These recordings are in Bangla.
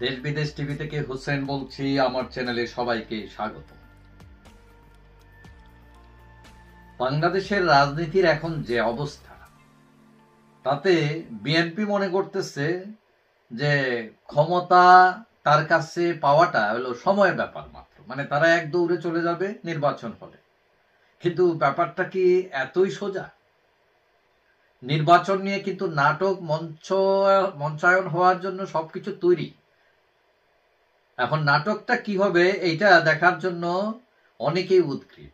দেশ বিদেশ টিভি থেকে হুসেন বলছি। আমার চ্যানেলে সবাইকে স্বাগত। বাংলাদেশের রাজনীতির এখন যে অবস্থা, তাতে বিএনপি মনে করতেছে যে ক্ষমতা তার কাছে পাওয়াটা হলো সময়ের ব্যাপার মাত্র, মানে তারা এক দৌড়ে চলে যাবে নির্বাচন হলে। কিন্তু ব্যাপারটা কি এতই সোজা? নির্বাচন নিয়ে কিন্তু নাটক মঞ্চায়ন হওয়ার জন্য সবকিছু তৈরি। এখন নাটকটা কি হবে এইটা দেখার জন্য অনেকেই উদ্গ্রীব।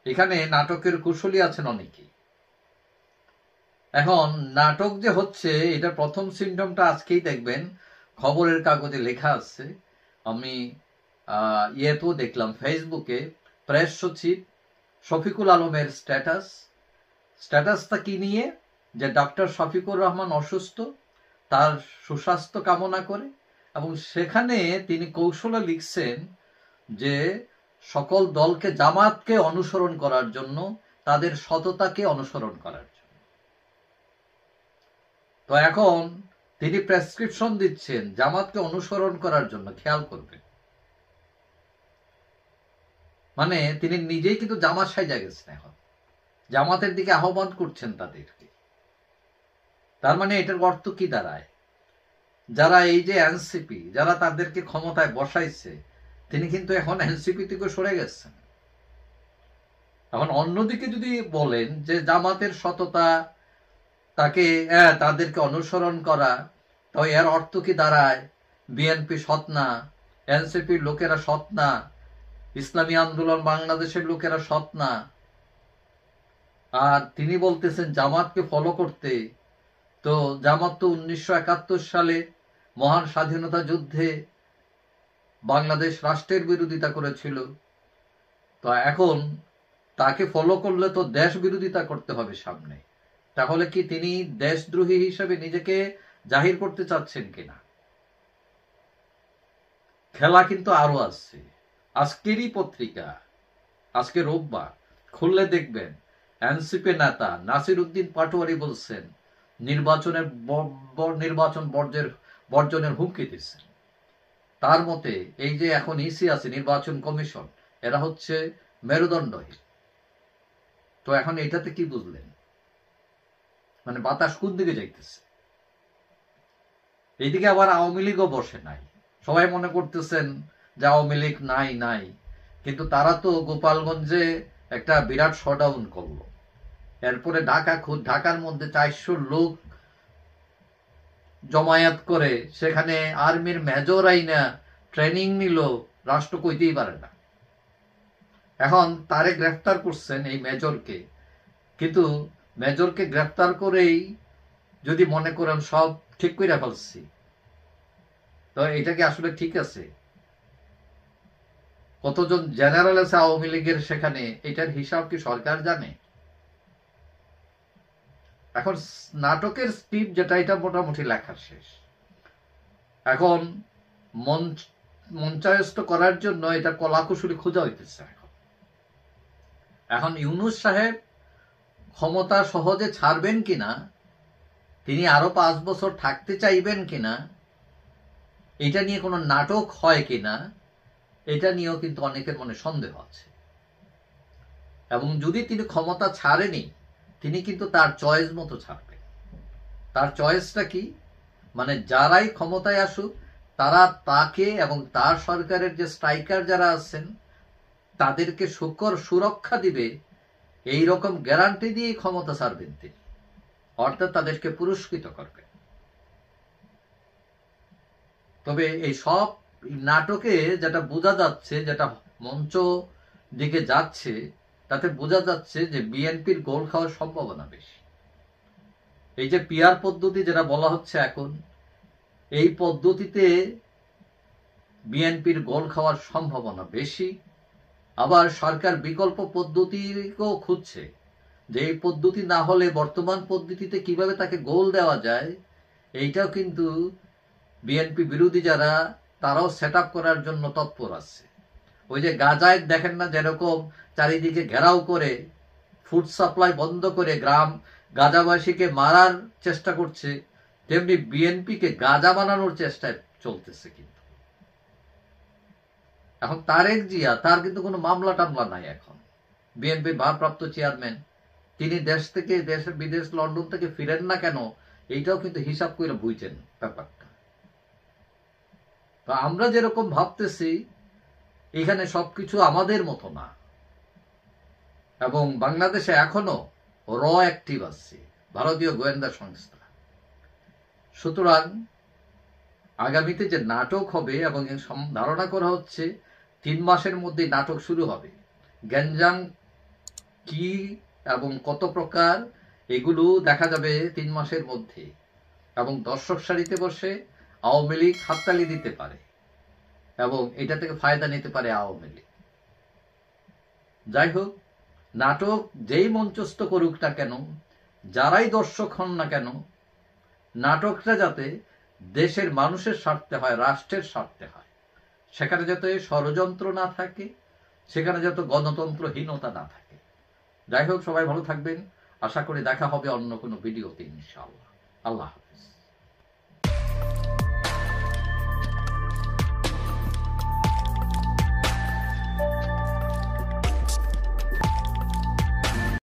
এখানে নাটকের কুশলী আছেন অনেকেই। এখন নাটক যে হচ্ছে এটা প্রথম সিমটমটা আজকেই দেখবেন খবরের কাগজে লেখা আছে। আমি ইয়েতেও দেখলাম, ফেসবুকে প্রেস সচিব শফিকুল আলমের স্ট্যাটাসটা কি নিয়ে, যে ডক্টর শফিকুর রহমান অসুস্থ, তার সুস্বাস্থ্য কামনা করে, এবং সেখানে তিনি কৌশলে লিখছেন যে সকল দলকে জামাতকে অনুসরণ করার জন্য, তাদের সততাকে অনুসরণ করার জন্য। তো এখন তিনি প্রেসক্রিপশন দিচ্ছেন জামাতকে অনুসরণ করার জন্য। খেয়াল করবেন, মানে তিনি নিজেই কিন্তু জামাত সাইজা গেছেন, এখন জামাতের দিকে আহ্বান করছেন তাদেরকে। তার মানে এটার অর্থ কি দাঁড়ায়? যারা এই যে এনসিপি, যারা তাদেরকে ক্ষমতায় বসাইছে, তিনি কিন্তু এখন এনসিপি থেকে সরে গেছেন। এখন অন্যদিকে যদি বলেন যে জামাতের সততা, তাকে তাদেরকে অনুসরণ করা, তো এর অর্থ কি দাঁড়ায় বিএনপি সৎ না, এনসিপির লোকেরা সৎ না, ইসলামী আন্দোলন বাংলাদেশের লোকেরা সৎ না। আর তিনি বলতেছেন জামাতকে ফলো করতে। তো জামাত তো 1971 সালে মহান স্বাধীনতা যুদ্ধে বাংলাদেশ রাষ্ট্রের বিরোধিতা করেছিল। তো এখন তাকে ফলো করলে তো দেশ বিরোধিতা করতে হবে সামনে। তাহলে কি তিনি দেশদ্রোহী হিসেবে নিজেকে জাহির করতে চাচ্ছেন কিনা? খেলা কিন্তু আরো আছে। আজকেরই পত্রিকা, আজকে রোববার, খুললে দেখবেন এনসিপি নেতা নাসির উদ্দিন পাটোয়ারি বলছেন নির্বাচন বর্জনের হুমকি দিচ্ছেন। তার মতে এই যে এখন ইসি আছে, নির্বাচন কমিশন, এরা হচ্ছে মেরুদণ্ডহীন। তো এখন এটাতে কি বুঝলেন? মানে বাতাস কোন দিকে যাইতেছে? এইদিকে আবার আওয়ামী লীগও বসে নাই। সবাই মনে করতেছেন যে আওয়ামী লীগ নাই, কিন্তু তারা তো গোপালগঞ্জে একটা বিরাট শটডাউন করলো। এরপরে ঢাকার মধ্যে 400 লোক জমায়েত করে সেখানে আর্মির মেজর আইনা ট্রেনিং নিল, রাষ্ট্র কইতেই পারে না। এখন তারে গ্রেফতার করছেন এই মেজরকে, কিন্তু মেজরকে গ্রেফতার করেই যদি মনে করেন সব ঠিক করে ফেলছি, তো এটা কি আসলে ঠিক আছে? কতজন জেনারেল আছে আওয়ামী লীগের সেখানে, এটার হিসাব কি সরকার জানে? এখন নাটকের স্ক্রিপ্ট যেটা, এটা মোটামুটি লেখা শেষ। এখন মঞ্চায়স্ত করার জন্য এটা কলাকুশলী খোঁজা হইতেছে। এখন ইউনূস সাহেব ক্ষমতা সহজে ছাড়বেন কিনা, তিনি আরো 5 বছর থাকতে চাইবেন কিনা, এটা নিয়ে কোনো নাটক হয় কিনা, এটা নিয়েও কিন্তু অনেকের মনে সন্দেহ আছে। এবং যদি তিনি ক্ষমতা ছাড়েনি, তিনি কিন্তু তার চয়েস মতো ছাড়বেন। তার চয়েসটা কি? মানে যারাই ক্ষমতায় আসুক, তারা তাকে এবং তার সরকারের যে স্ট্রাইকার যারা আছেন তাদেরকে সুরক্ষা দিবে, এই রকম গ্যারান্টি দিয়ে ক্ষমতা ছাড়বেন তিনি, অর্থাৎ তাদেরকে পুরস্কৃত করবেন। তবে এই সব নাটকে যেটা বোঝা যাচ্ছে, যেটা মঞ্চ দিকে যাচ্ছে, তাতে বোঝা যাচ্ছে যে বিএনপির গোল খাওয়ার সম্ভাবনা বেশি। এই যে পিআর পদ্ধতি যেটা বলা হচ্ছে এখন, এই পদ্ধতিতে বিএনপির গোল খাওয়ার সম্ভাবনা বেশি। আবার সরকার বিকল্প পদ্ধতিকেও খুঁজছে, যে এই পদ্ধতি না হলে বর্তমান পদ্ধতিতে কিভাবে তাকে গোল দেওয়া যায়, এইটাও কিন্তু বিএনপি বিরোধী যারা, তারাও সেট আপ করার জন্য তৎপর আছে। ওই যে গাজায় দেখেন না, যেরকম চারিদিকে ঘেরাও করে ফুড সাপ্লাই বন্ধ করে গাজাবাসীকে মারার চেষ্টা করছে, তেমনি বিএনপিকে গাজা বানানোর চলতেছে কিন্তু। এখন তারেক জিয়া, তার কিন্তু কোনো মামলা টামলা নাই এখন। বিএনপির ভারপ্রাপ্ত চেয়ারম্যান, তিনি বিদেশ লন্ডন থেকে ফিরেন না কেন, এইটাও কিন্তু হিসাব করে বুঝছেন ব্যাপারটা। তো আমরা যেরকম ভাবতেছি এখানে সবকিছু আমাদের মতো না, এবং বাংলাদেশে এখনো অ্যাক্টিভ আছে ভারতীয় গোয়েন্দা সংস্থা। সুতরাং আগামীতে যে নাটক হবে, এবং ধারণা করা হচ্ছে 3 মাসের মধ্যে নাটক শুরু হবে। গ্যাঞ্জাম কি এবং কত প্রকার, এগুলো দেখা যাবে 3 মাসের মধ্যে। এবং দর্শক সারিতে বসে আওয়ামী লীগ হাততালি দিতে পারে, এবং এটা থেকে ফায়দা নিতে পারে আওয়ামী লীগ। যাই হোক, নাটক যেই মঞ্চস্থ করুক না কেন, যারাই দর্শক হন না কেন, নাটকটা যাতে দেশের মানুষের স্বার্থে হয়, রাষ্ট্রের স্বার্থে হয়, সেখানে যাতে ষড়যন্ত্র না থাকে, সেখানে যাতে গণতন্ত্রহীনতা না থাকে। যাই হোক, সবাই ভালো থাকবেন। আশা করি দেখা হবে অন্য কোনো ভিডিওতে ইনশাআল্লাহ। আল্লাহ।